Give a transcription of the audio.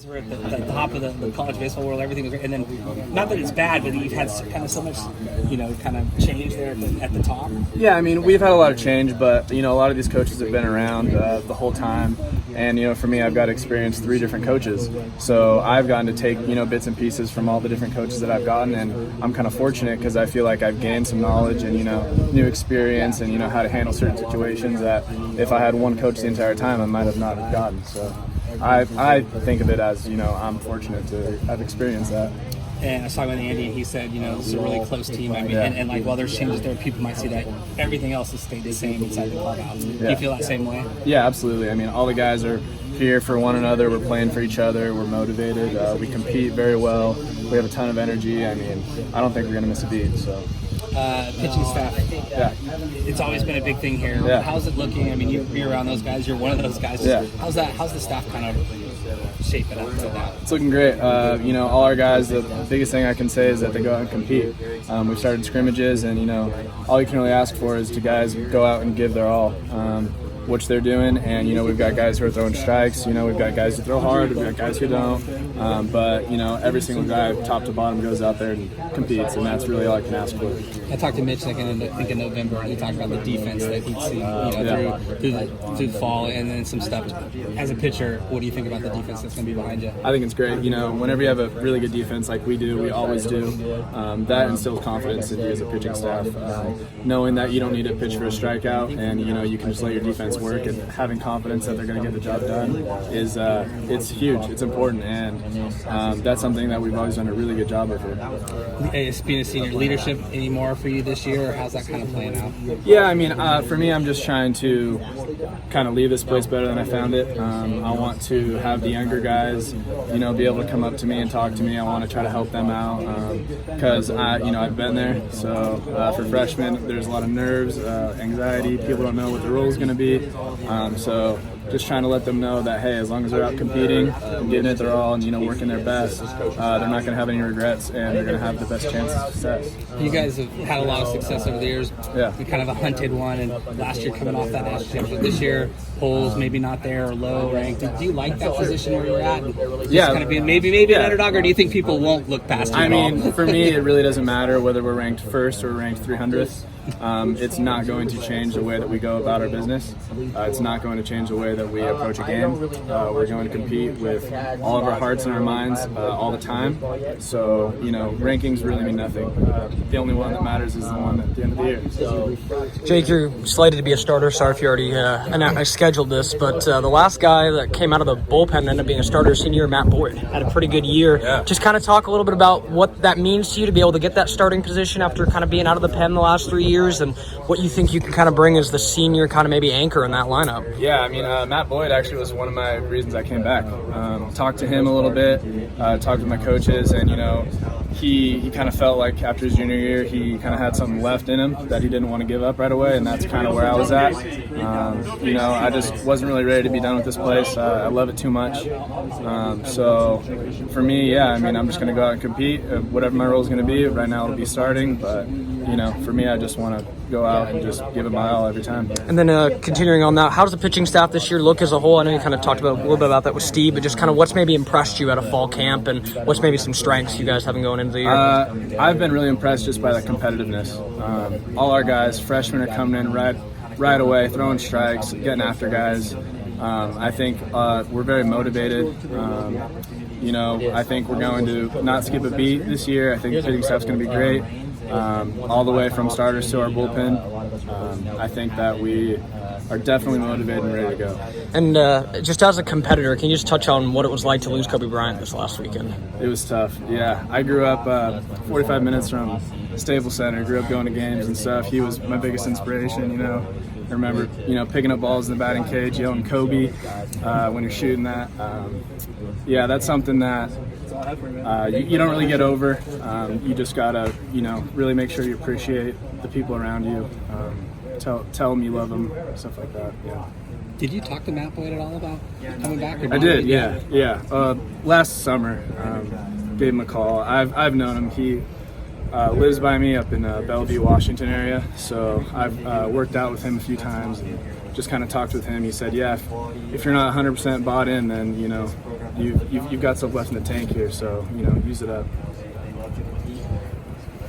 guys were at the top of the college baseball world. Everything was great, and then not that it's bad, but you've had kind of so much, kind of change there at the top. Yeah, I mean, we've had a lot of change, but a lot of these coaches have been around the whole time, and for me, I've got to experience 3 different coaches, so I've gotten to take bits and pieces from all the different coaches that I've gotten, and I'm kind of fortunate because I feel like I've gained some knowledge and new experience and how to handle certain situations that if I had one coach the entire time, I might have not have gotten. So I think of it as I'm fortunate to have experienced that. And I was talking with Andy, and he said, it's a really close team. I mean, and like while there's changes there, people might see that everything else has stayed the same inside the clubhouse. Do you feel that same way? Yeah, absolutely. I mean, all the guys are here for one another. We're playing for each other. We're motivated. We compete very well. We have a ton of energy. I mean, I don't think we're going to miss a beat. So. Pitching staff. Yeah. It's always been a big thing here. Yeah. How's it looking? I mean, you're around those guys. You're one of those guys. Yeah. How's the staff kind of shaping up to that? It's looking great. All our guys, the biggest thing I can say is that they go out and compete. We've started scrimmages, and, all you can really ask for is to guys go out and give their all. Which they're doing, and we've got guys who are throwing strikes, we've got guys who throw hard, we've got guys who don't, but every single guy top to bottom goes out there and competes, and that's really all I can ask for. I talked to Mitch in November, and he talked about the defense that he'd seen through the fall, and then some stuff. As a pitcher, what do you think about the defense that's going to be behind you? I think it's great. Whenever you have a really good defense like we do, we always do, that instills confidence in you as a pitching staff, knowing that you don't need to pitch for a strikeout, and you can just let your defense work, and having confidence that they're going to get the job done is it's huge. It's important, and that's something that we've always done a really good job of here. Being a senior, leadership anymore for you this year, or how's that kind of playing out? Yeah, I mean, for me, I'm just trying to kind of leave this place better than I found it. I want to have the younger guys, be able to come up to me and talk to me. I want to try to help them out because I've been there. So for freshmen, there's a lot of nerves, anxiety. People don't know what the role is going to be. So just trying to let them know that, hey, as long as they're out competing and getting it their all and working their best, they're not going to have any regrets, and they're going to have the best chance of success. You guys have had a lot of success over the years. Yeah. You kind of a hunted one, and last year coming off that national championship. This year, polls maybe not there or low ranked. Do you like that position where you're at? Yeah. Kind of being maybe an underdog, or do you think people won't look past you? I mean, for me, it really doesn't matter whether we're ranked first or ranked 300th. It's not going to change the way that we go about our business. It's not going to change the way that we approach a game. We're going to compete with all of our hearts and our minds all the time. So, rankings really mean nothing. The only one that matters is the one at the end of the year. Jake, you're slated to be a starter. Sorry if you already I scheduled this, but the last guy that came out of the bullpen and ended up being a starter, senior Matt Boyd, had a pretty good year. Yeah. Just kind of talk a little bit about what that means to you to be able to get that starting position after kind of being out of the pen the last 3 years, and what you think you can kind of bring as the senior kind of maybe anchor in that lineup. Yeah, I mean, Matt Boyd actually was one of my reasons I came back. Talked to him a little bit, talked with my coaches, and, he kind of felt like after his junior year, he kind of had something left in him that he didn't want to give up right away, and that's kind of where I was at. I just wasn't really ready to be done with this place. I love it too much. So for me, yeah, I mean, I'm just going to go out and compete. Whatever my role is going to be, right now it'll be starting, but, for me, I just want to go out and just give it my all every time. And then continuing on that, how does the pitching staff this year look as a whole? I know you kind of talked about a little bit about that with Steve, but just kind of what's maybe impressed you at a fall camp, and what's maybe some strengths you guys haven't going into the year? I've been really impressed just by the competitiveness. All our guys, freshmen, are coming in right away, throwing strikes, getting after guys. I think we're very motivated. I think we're going to not skip a beat this year. I think the pitching staff's going to be great. All the way from starters to our bullpen. I think that we are definitely motivated and ready to go. And just as a competitor, can you just touch on what it was like to lose Kobe Bryant this last weekend? It was tough, yeah. I grew up 45 minutes from Staples Center, grew up going to games and stuff. He was my biggest inspiration, I remember, picking up balls in the batting cage, yelling Kobe when you're shooting that. Yeah, that's something that you don't really get over. You just gotta, really make sure you appreciate the people around you. Tell them you love them, stuff like that. Yeah. Did you talk to Matt Boyd at all about coming back? Or I did, yeah. Last summer, gave him a call. I've known him. He lives by me up in Bellevue, Washington area. So I've worked out with him a few times and just kind of talked with him. He said, yeah, if you're not 100% bought in, then, you've got stuff left in the tank here, so use it up.